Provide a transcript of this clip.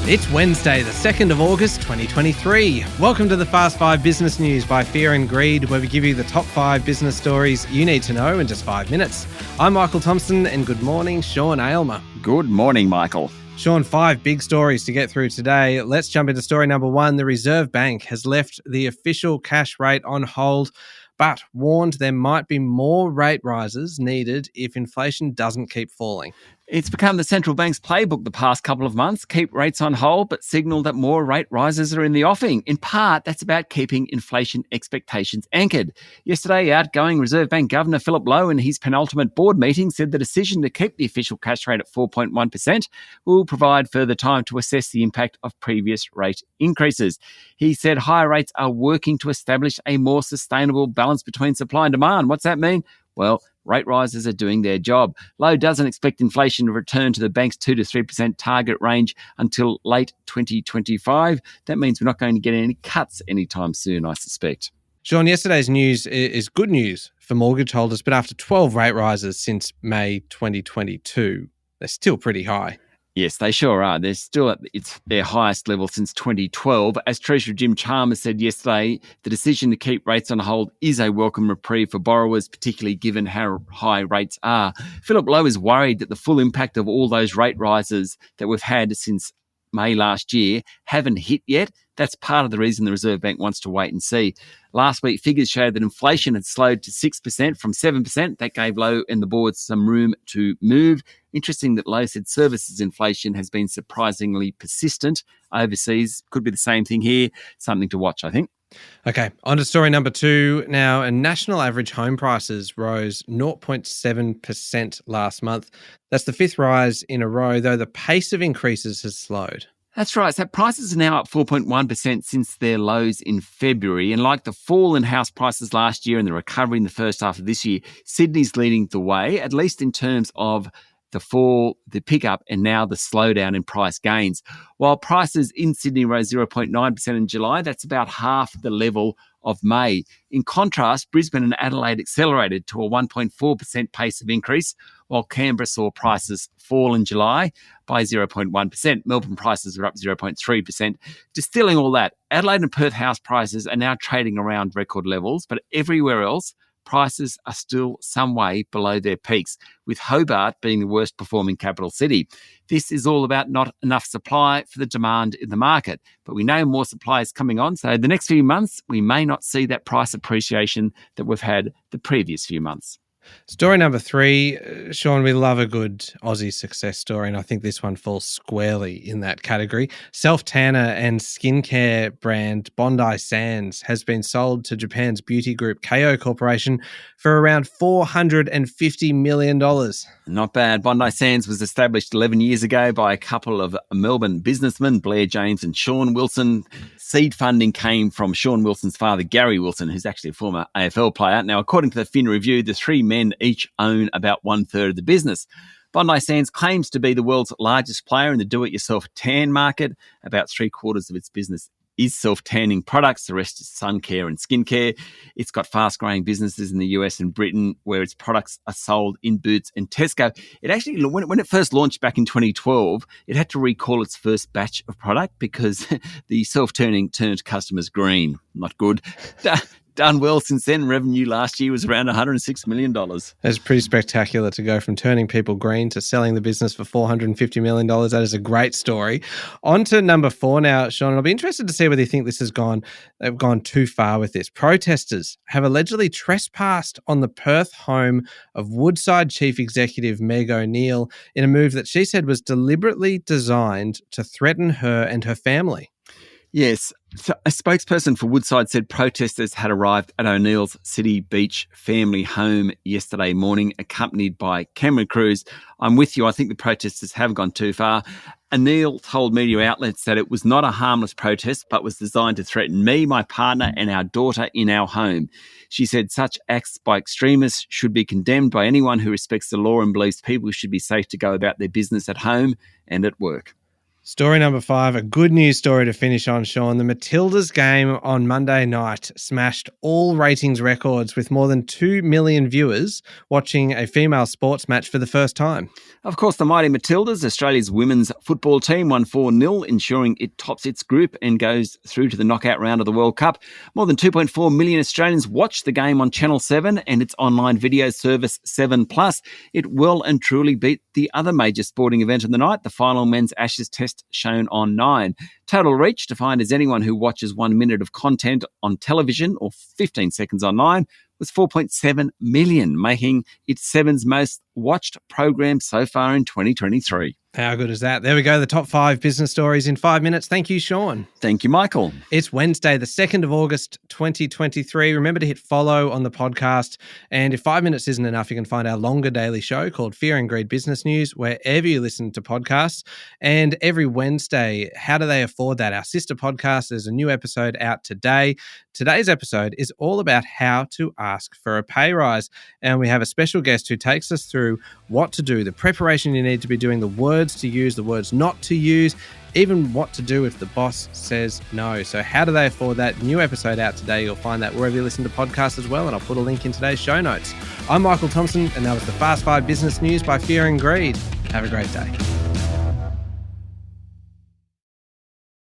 It's Wednesday, the 2nd of August, 2023. Welcome to the Fast 5 Business News by Fear and Greed, where we give you the top 5 business stories you need to know in just 5 minutes. I'm Michael Thompson, and good morning, Sean Aylmer. Good morning, Michael. Sean, 5 big stories to get through today. Let's jump into story number 1. The Reserve Bank has left the official cash rate on hold, but warned there might be more rate rises needed if inflation doesn't keep falling. It's become the central bank's playbook the past couple of months. Keep rates on hold, but signal that more rate rises are in the offing. In part, that's about keeping inflation expectations anchored. Yesterday, outgoing Reserve Bank Governor Philip Lowe in his penultimate board meeting said the decision to keep the official cash rate at 4.1% will provide further time to assess the impact of previous rate increases. He said higher rates are working to establish a more sustainable balance between supply and demand. What's that mean? Well, rate rises are doing their job. Lowe doesn't expect inflation to return to the bank's 2 to 3% target range until late 2025. That means we're not going to get any cuts anytime soon, I suspect. Sean, yesterday's news is good news for mortgage holders, but after 12 rate rises since May 2022, they're still pretty high. Yes, they sure are. They're still at their highest level since 2012. As Treasurer Jim Chalmers said yesterday, the decision to keep rates on hold is a welcome reprieve for borrowers, particularly given how high rates are. Philip Lowe is worried that the full impact of all those rate rises that we've had since May last year haven't hit yet. That's part of the reason the Reserve Bank wants to wait and see. Last week, figures showed that inflation had slowed to 6% from 7%. That gave Lowe and the board some room to move. Interesting that Lowe said services inflation has been surprisingly persistent overseas. Could be the same thing here. Something to watch, I think. Okay, on to story number 2 now. And national average home prices rose 0.7% last month. That's the 5th rise in a row, though the pace of increases has slowed. That's right. So prices are now up 4.1% since their lows in February. And like the fall in house prices last year and the recovery in the first half of this year, Sydney's leading the way, at least in terms of the fall, the pickup, and now the slowdown in price gains. While prices in Sydney rose 0.9% in July, that's about half the level of May. In contrast, Brisbane and Adelaide accelerated to a 1.4% pace of increase, while Canberra saw prices fall in July by 0.1%. Melbourne prices are up 0.3%. Distilling all that, Adelaide and Perth house prices are now trading around record levels, but everywhere else, prices are still some way below their peaks, with Hobart being the worst performing capital city. This is all about not enough supply for the demand in the market, but we know more supply is coming on, so the next few months we may not see that price appreciation that we've had the previous few months. Story number 3, Sean, we love a good Aussie success story, and I think this one falls squarely in that category. Self-tanner and skincare brand Bondi Sands has been sold to Japan's beauty group KO Corporation for around $450 million. Not bad. Bondi Sands was established 11 years ago by a couple of Melbourne businessmen, Blair James and Sean Wilson. Seed funding came from Sean Wilson's father, Gary Wilson, who's actually a former AFL player. Now, according to the Fin Review, the 3 men each own about 1/3 of the business. Bondi Sands claims to be the world's largest player in the do-it-yourself tan market. About 3/4 of its business is self-tanning products. The rest is sun care and skincare. It's got fast-growing businesses in the US and Britain where its products are sold in Boots and Tesco. It actually, when it first launched back in 2012, it had to recall its first batch of product because the self-tanning turned customers green. Not good. Done well since then. Revenue last year was around $106 million. It's pretty spectacular to go from turning people green to selling the business for $450 million. That is a great story. On to number 4 now, Sean. I'll be interested to see whether you think they've gone too far with this. Protesters have allegedly trespassed on the Perth home of Woodside Chief Executive Meg O'Neill in a move that she said was deliberately designed to threaten her and her family. Yes. So a spokesperson for Woodside said protesters had arrived at O'Neill's City Beach family home yesterday morning, accompanied by camera crews. I'm with you. I think the protesters have gone too far. O'Neill told media outlets that it was not a harmless protest, but was designed to threaten me, my partner, and our daughter in our home. She said such acts by extremists should be condemned by anyone who respects the law and believes people should be safe to go about their business at home and at work. Story number 5, a good news story to finish on, Sean. The Matildas game on Monday night smashed all ratings records with more than 2 million viewers watching a female sports match for the first time. Of course, the mighty Matildas, Australia's women's football team, won 4-0, ensuring it tops its group and goes through to the knockout round of the World Cup. More than 2.4 million Australians watched the game on Channel 7 and its online video service 7+. It well and truly beat the other major sporting event of the night, the final men's Ashes Test shown on 9. Total reach, defined as anyone who watches 1 minute of content on television or 15 seconds online, was 4.7 million, making it Seven's most watched program so far in 2023. How good is that? There we go, the top 5 business stories in 5 minutes. Thank you, Sean. Thank you, Michael. It's Wednesday, the 2nd of August, 2023. Remember to hit follow on the podcast. And if 5 minutes isn't enough, you can find our longer daily show called Fear and Greed Business News wherever you listen to podcasts. And every Wednesday, How Do They Afford That? Our sister podcast, there's a new episode out today. Today's episode is all about how to ask for a pay rise. And we have a special guest who takes us through what to do, the preparation you need to be doing, the words to use, the words not to use, even what to do if the boss says no. So how do they afford that? New episode out today. You'll find that wherever you listen to podcasts as well, and I'll put a link in today's show notes. I'm Michael Thompson, and that was the Fast 5 Business News by Fear and Greed. Have a great day.